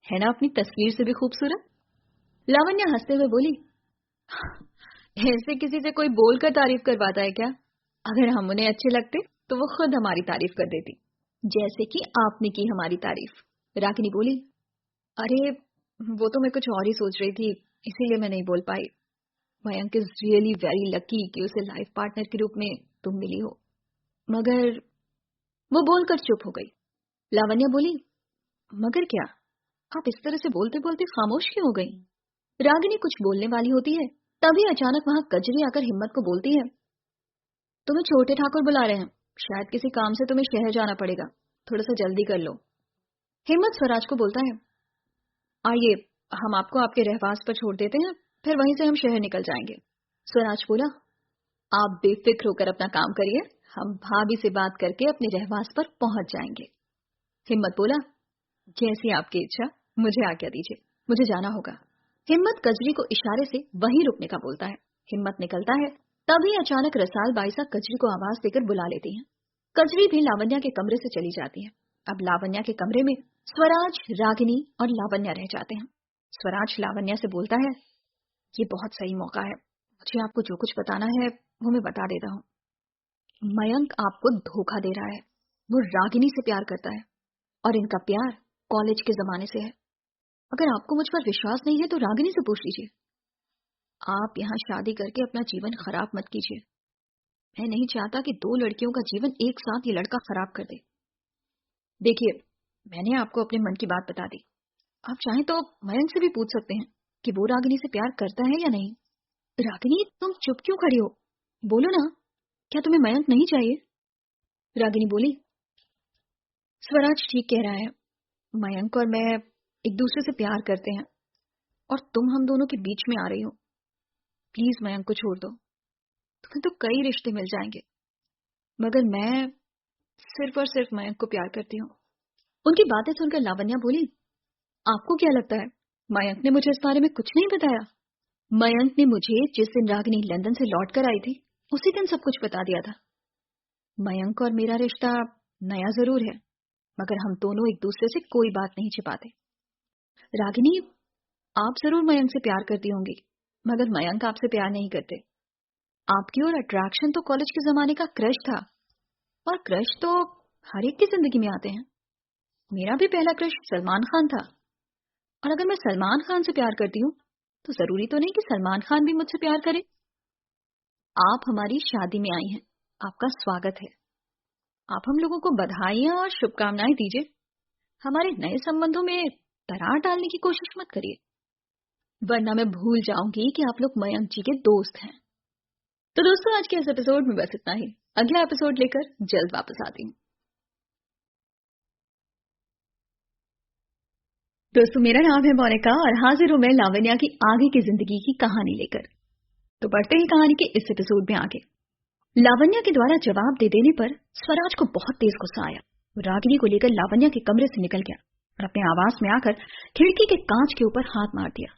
है ना अपनी तस्वीर से भी खूबसूरत। लावण्या हंसते हुए बोली, ऐसे किसी से कोई बोलकर तारीफ करवाता है क्या? अगर हम उन्हें अच्छे लगते तो वो खुद हमारी तारीफ कर देती, जैसे कि आपने की हमारी तारीफ। रागिनी बोली, अरे वो तो मैं कुछ और ही सोच रही थी, इसीलिए मैं नहीं बोल पाई। Mayank is really very lucky कि उसे लाइफ पार्टनर के रूप में तुम मिली हो। मगर वो बोलकर चुप हो गई। लावण्या बोली, मगर क्या? आप इस तरह से बोलते बोलते खामोश क्यों हो गई? रागिनी कुछ बोलने वाली होती है, तभी अचानक वहां कजरी आकर हिम्मत को बोलती है, तुम्हें छोटे ठाकुर बुला रहे हैं, शायद किसी काम से तुम्हें शहर जाना पड़ेगा, थोड़ा सा जल्दी कर लो। हिम्मत स्वराज को बोलता है, आइए हम आपको आपके रहवास पर छोड़ देते हैं, फिर वहीं से हम शहर निकल जाएंगे। स्वराज बोला, आप बेफिक्र होकर अपना काम करिए, हम भाभी से बात करके अपने रहवास पर पहुंच जाएंगे। हिम्मत बोला, जैसी आपकी इच्छा, मुझे आज्ञा दीजिए, मुझे जाना होगा। हिम्मत कजरी को इशारे से वहीं रुकने का बोलता है। हिम्मत निकलता है, तभी अचानक रसाल बाईसा कजरी को आवाज देकर बुला लेती हैं। कजरी भी लावण्या के कमरे से चली जाती है। अब लावण्या के कमरे में स्वराज, रागिनी और लावण्या रह जाते हैं। स्वराज लावण्या से बोलता है, ये बहुत सही मौका है, मुझे आपको जो कुछ बताना है वो मैं बता देता हूँ। मयंक आपको धोखा दे रहा है, वो रागिनी से प्यार करता है और इनका प्यार कॉलेज के जमाने से है। अगर आपको मुझ पर विश्वास नहीं है तो रागिनी से पूछ लीजिए। आप यहाँ शादी करके अपना जीवन खराब मत कीजिए। मैं नहीं चाहता कि दो लड़कियों का जीवन एक साथ ये लड़का खराब कर दे। देखिए, मैंने आपको अपने मन की बात बता दी, आप चाहें तो मयंक से भी पूछ सकते हैं कि वो रागिनी से प्यार करता है या नहीं। रागिनी, तुम चुप क्यों खड़ी हो? बोलो ना, क्या तुम्हें मयंक नहीं चाहिए? रागिनी बोली, स्वराज ठीक कह रहा है, मयंक और मैं एक दूसरे से प्यार करते हैं और तुम हम दोनों के बीच में आ रही हो। प्लीज मयंक को छोड़ दो, तुम्हें तो कई रिश्ते मिल जाएंगे, मगर मैं सिर्फ और सिर्फ मयंक को प्यार करती हूँ। उनकी बातें सुनकर लावण्या बोली, आपको क्या लगता है मयंक ने मुझे इस बारे में कुछ नहीं बताया? मयंक ने मुझे जिस दिन रागिनी लंदन से लौट कर आई थी उसी दिन सब कुछ बता दिया था। मयंक और मेरा रिश्ता नया जरूर है, मगर हम दोनों एक दूसरे से कोई बात नहीं छिपाते। रागिनी, आप जरूर मयंक से प्यार करती होंगी, मगर मयंक आपसे प्यार नहीं करते। आपकी और अट्रैक्शन तो कॉलेज के जमाने का क्रश था, और क्रश तो हर एक की जिंदगी में आते हैं। मेरा भी पहला क्रश सलमान खान था, और अगर मैं सलमान खान से प्यार करती हूँ तो जरूरी तो नहीं कि सलमान खान भी मुझसे प्यार करे। आप हमारी शादी में आई हैं, आपका स्वागत है। आप हम लोगों को बधाइयां और शुभकामनाएं दीजिए। हमारे नए संबंधों में दरार डालने की कोशिश मत करिए, वरना मैं भूल जाऊंगी कि आप लोग मयंक जी के दोस्त हैं। तो दोस्तों, आज के इस एपिसोड में बस इतना ही। अगला एपिसोड लेकर जल्द वापस आती हूँ। दोस्तों, मेरा नाम है मोनिका और हाजिर हूं मैं लावण्या की आगे की जिंदगी की कहानी लेकर। तो बढ़ते हैं कहानी के इस एपिसोड में आगे। लावण्या के द्वारा जवाब दे देने पर स्वराज को बहुत तेज गुस्सा आया। वो रागिनी को लेकर लावण्या के कमरे से निकल गया और अपने आवास में आकर खिड़की के कांच के ऊपर हाथ मार दिया।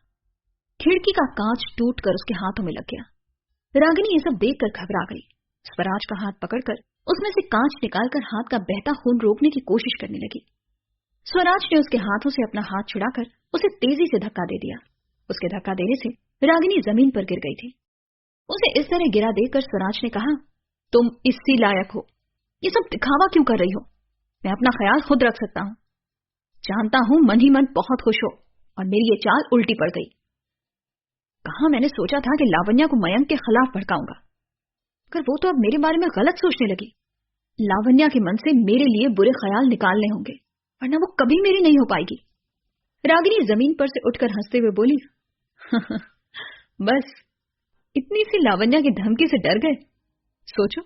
खिड़की का कांच टूटकर उसके हाथों में लग गया। रागिनी ये सब देखकर घबरा गई। स्वराज का हाथ पकड़कर उसमें से कांच निकालकर हाथ का बहता खून रोकने की कोशिश करने लगी। स्वराज ने उसके हाथों से अपना हाथ छुड़ाकर उसे तेजी से धक्का दे दिया। उसके धक्का देने से रागिनी जमीन पर गिर गई थी। उसे इस तरह गिरा देखकर स्वराज ने कहा, तुम इसी लायक हो, ये सब दिखावा क्यों कर रही हो? मैं अपना ख्याल खुद रख सकता हूँ। जानता हूँ मन ही मन बहुत खुश हो और मेरी ये चाल उल्टी पड़ गई। कहा मैंने सोचा था कि लावण्या को मयंक के खिलाफ भड़काऊंगा, मगर वो तो अब मेरे बारे में गलत सोचने लगी। लावण्या के मन से मेरे लिए बुरे ख्याल निकालने होंगे, वरना वो कभी मेरी नहीं हो पाएगी। रागिनी जमीन पर से उठकर हंसते हुए बोली, बस इतनी सी लावण्या की धमकी से डर गए? सोचो,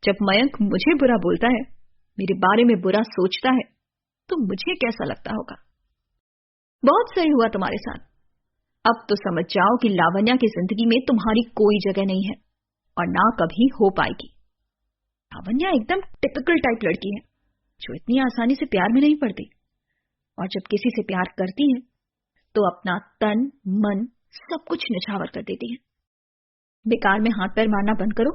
जब मयंक मुझे बुरा बोलता है, मेरे बारे में बुरा सोचता है, तो मुझे कैसा लगता होगा। बहुत सही हुआ तुम्हारे साथ। अब तो समझ जाओ कि लावण्या की जिंदगी में तुम्हारी कोई जगह नहीं है और ना कभी हो पाएगी। लावण्या एकदम टिपिकल टाइप लड़की है, जो इतनी आसानी से प्यार में नहीं पड़ती, और जब किसी से प्यार करती है तो अपना तन मन सब कुछ निछावर कर देती है। बेकार में हाथ पैर मारना बंद करो,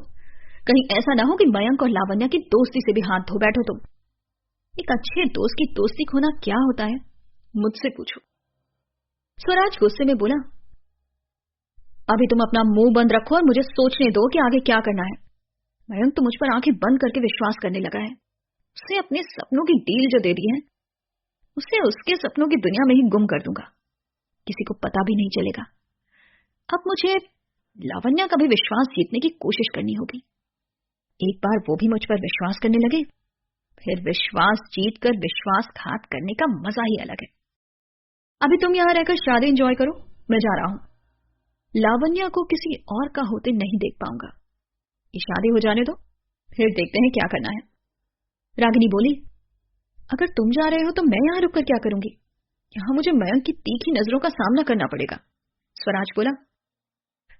कहीं ऐसा ना हो कि मयंक और लावण्या की दोस्ती से भी हाथ धो बैठो तुम। एक अच्छे दोस्त की दोस्ती खोना क्या होता है, मुझसे पूछो। स्वराज गुस्से में बोला, अभी तुम अपना मुंह बंद रखो और मुझे सोचने दो कि आगे क्या करना है। मयंक तो मुझ पर आंखें बंद करके विश्वास करने लगा है। उसे अपने सपनों की डील जो दे दी है, उसे उसके सपनों की दुनिया में ही गुम कर दूंगा, किसी को पता भी नहीं चलेगा। अब मुझे लावण्या का भी विश्वास जीतने की कोशिश करनी होगी। एक बार वो भी मुझ पर विश्वास करने लगे, फिर विश्वास जीतकर विश्वासघात करने का मजा ही अलग है। अभी तुम यहां रहकर शादी एंजॉय करो, मैं जा रहा हूं। लावण्या को किसी और का होते नहीं देख पाऊंगा। ये शादी हो जाने दो, फिर देखते हैं क्या करना है। रागिनी बोली, अगर तुम जा रहे हो तो मैं यहां रुककर क्या करूंगी? यहां मुझे मयंक की तीखी नजरों का सामना करना पड़ेगा। स्वराज बोला,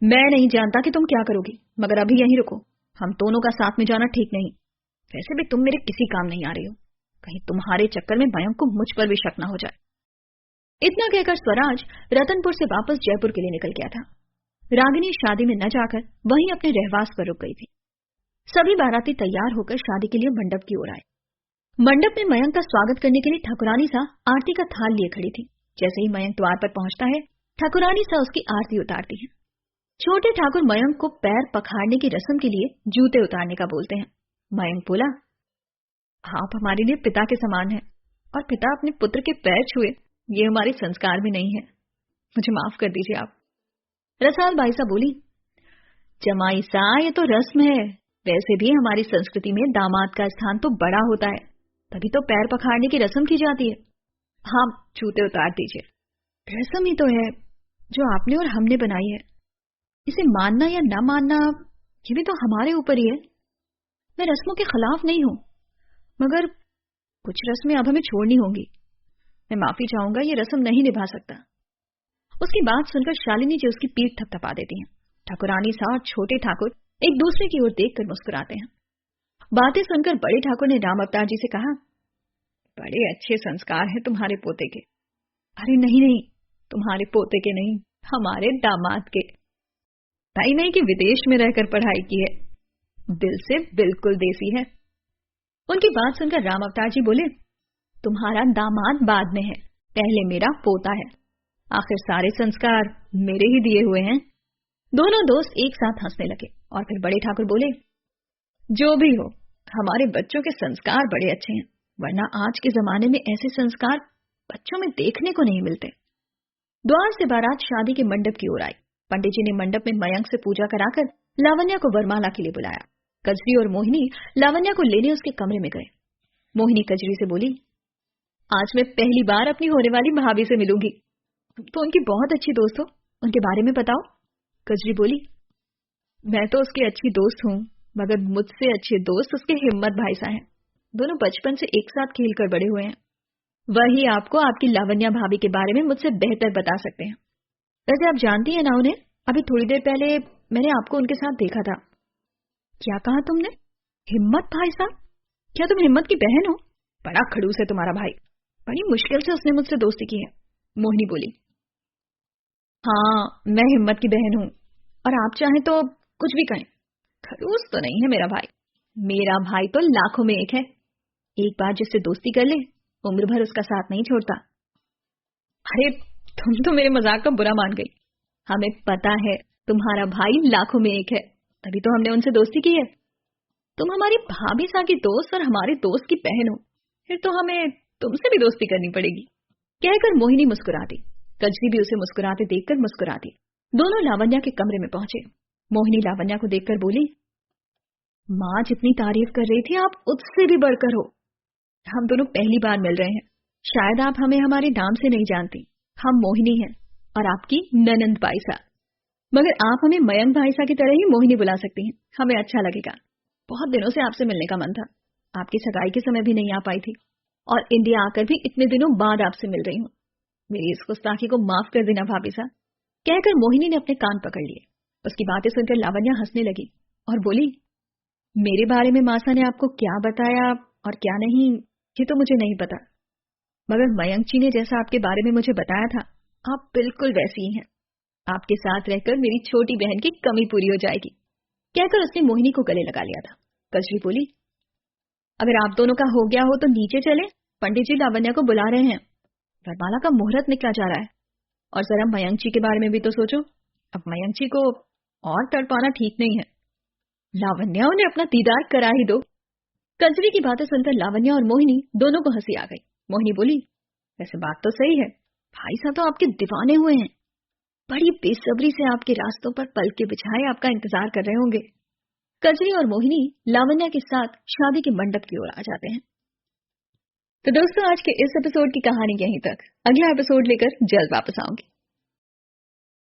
मैं नहीं जानता कि तुम क्या करोगी, मगर अभी यहीं रुको। हम दोनों का साथ में जाना ठीक नहीं। वैसे भी तुम मेरे किसी काम नहीं आ रही हो, कहीं तुम्हारे चक्कर में मयंक को मुझ पर भी शक न हो जाए। इतना कहकर स्वराज रतनपुर से वापस जयपुर के लिए निकल गया था। रागिनी शादी में न जाकर वहीं अपने रहवास पर रुक गई थी। सभी बाराती तैयार होकर शादी के लिए मंडप की ओर आए। मंडप में मयंक का स्वागत करने के लिए ठाकुरानी सा आरती का थाल लिए खड़ी थी। जैसे ही मयंक द्वार पर पहुंचता है, ठाकुरानी सा उसकी आरती उतारती है। छोटे ठाकुर मयंक को पैर पखाड़ने की रस्म के लिए जूते उतारने का बोलते हैं। मयंक बोला, आप हमारे लिए पिता के समान हैं, और पिता अपने पुत्र के पैर छुए, ये हमारे संस्कार में नहीं है, मुझे माफ कर दीजिए आप। रसाल बाई सा बोली, जमाई सा ये तो रस्म है, वैसे भी हमारी संस्कृति में दामाद का स्थान तो बड़ा होता है, तभी तो पैर पखाड़ने की रस्म की जाती है। हाँ, जूते उतार दीजिए। रस्म ही तो है जो आपने और हमने बनाई है, इसे मानना या न मानना ये भी तो हमारे ऊपर ही है। मैं रस्मों के खिलाफ नहीं हूं, मगर कुछ रस्में अब हमें छोड़नी होंगी। मैं माफी चाहूंगा, ये रस्म नहीं निभा सकता। उसकी बात सुनकर शालिनी जी उसकी पीठ थपथपा देती हैं। ठाकुरानी सा और छोटे ठाकुर एक दूसरे की ओर देखकर मुस्कुराते हैं। बातें सुनकर बड़े ठाकुर ने राम अवतार जी से कहा, बड़े अच्छे संस्कार हैं तुम्हारे पोते के। अरे नहीं नहीं, तुम्हारे पोते के नहीं, हमारे दामाद के। ताई नहीं कि विदेश में रहकर पढ़ाई की है, दिल से बिल्कुल देसी है, उनकी बात सुनकर राम अवतार जी बोले, तुम्हारा दामाद बाद में है, पहले मेरा पोता है। आखिर सारे संस्कार मेरे ही दिए हुए हैं। दोनों दोस्त एक साथ हंसने लगे और फिर बड़े ठाकुर बोले, जो भी हो, हमारे बच्चों के संस्कार बड़े अच्छे हैं, वरना आज के जमाने में ऐसे संस्कार बच्चों में देखने को नहीं मिलते। द्वार से बारात शादी के मंडप की ओर आई। पंडित जी ने मंडप में मयंक से पूजा कराकर लावण्या को वरमाला के लिए बुलाया। कजरी और मोहिनी लावण्या को लेने उसके कमरे में गए। मोहिनी कजरी से बोली, आज मैं पहली बार अपनी होने वाली भाभी से मिलूंगी। तुम तो उनकी बहुत अच्छी दोस्त हो, उनके बारे में बताओ। कजरी बोली, मैं तो उसकी अच्छी दोस्त हूँ, मगर मुझसे अच्छे दोस्त उसके हिम्मत भाई साहब हैं। दोनों बचपन से एक साथ खेलकर बड़े हुए हैं। वही आपको आपकी लावण्या भाभी के बारे में मुझसे बेहतर बता सकते हैं। वैसे आप जानती हैं ना उन्हें? अभी थोड़ी देर पहले मैंने आपको उनके साथ देखा था। क्या कहा तुमने? हिम्मत भाई साहब? क्या तुम हिम्मत की बहन हो? बड़ा खड़ूस है तुम्हारा भाई, बड़ी मुश्किल से उसने मुझसे दोस्ती की है। मोहिनी बोली, हाँ मैं हिम्मत की बहन हूँ, और आप चाहें तो कुछ भी कहें, खड़ूस तो नहीं है मेरा भाई। मेरा भाई तो लाखों में एक है। एक बार जिससे दोस्ती कर ले, उम्र भर उसका साथ नहीं छोड़ता। अरे तुम तो मेरे मजाक का बुरा मान गई। हमें पता है तुम्हारा भाई लाखों में एक है, तभी तो हमने उनसे दोस्ती की है। तुम हमारी भाभी सा की दोस्त और हमारे दोस्त की बहन हो, फिर तो हमें तुमसे भी दोस्ती करनी पड़ेगी। कहकर मोहिनी मुस्कुरा दी। कजरी भी उसे मुस्कुराते देखकर मुस्कुरा दी। दोनों लावण्या के कमरे में पहुंचे। मोहिनी लावण्या को देखकर बोली, माँ जितनी तारीफ कर रही थी आप उससे भी बढ़कर हो। हम दोनों पहली बार मिल रहे हैं। शायद आप हमें हमारे नाम से नहीं जानती। हम मोहिनी हैं और आपकी ननंद बाईसा, मगर आप हमें मयंक भाईसा की तरह ही मोहिनी बुला सकती हैं। हमें अच्छा लगेगा। बहुत दिनों से आपसे मिलने का मन था। आपकी सगाई के समय भी नहीं आ पाई थी, और इंडिया आकर भी इतने दिनों बाद आपसे मिल रही हूँ। मेरी इस गुस्ताखी को माफ कर देना भाभी सा। कहकर मोहिनी ने अपने कान पकड़ लिए। उसकी बातें सुनकर लावण्या हंसने लगी और बोली, मेरे बारे में मासा ने आपको क्या बताया और क्या नहीं, ये तो मुझे नहीं पता, मगर मयंक जी ने जैसा आपके बारे में मुझे बताया था, आप बिल्कुल वैसी ही हैं। आपके साथ रहकर मेरी छोटी बहन की कमी पूरी हो जाएगी। कहकर उसने मोहिनी को गले लगा लिया था। कजरी बोली, अगर आप दोनों का हो गया हो तो नीचे चले, पंडित जी लावण्या को बुला रहे हैं। वरमाला का मुहूर्त निकला जा रहा है। और जरा मयंक जी के बारे में भी तो सोचो। अब मयंक जी को और तड़पाना ठीक नहीं है। लावण्या, उन्हें अपना दीदार करा ही दो। कजरी की बातें सुनकर लावण्या और मोहिनी दोनों को हंसी आ गई। मोहिनी बोली, वैसे बात तो सही है, भाई साहब तो आपके दीवाने हुए हैं। बड़ी बेसब्री से आपके रास्तों पर पल के बिछाए आपका इंतजार कर रहे होंगे। कजरी और मोहिनी लावण्या के साथ शादी के मंडप की ओर आ जाते हैं। तो दोस्तों, आज के इस एपिसोड की कहानी यहीं तक। अगला एपिसोड लेकर जल्द वापस आऊंगी।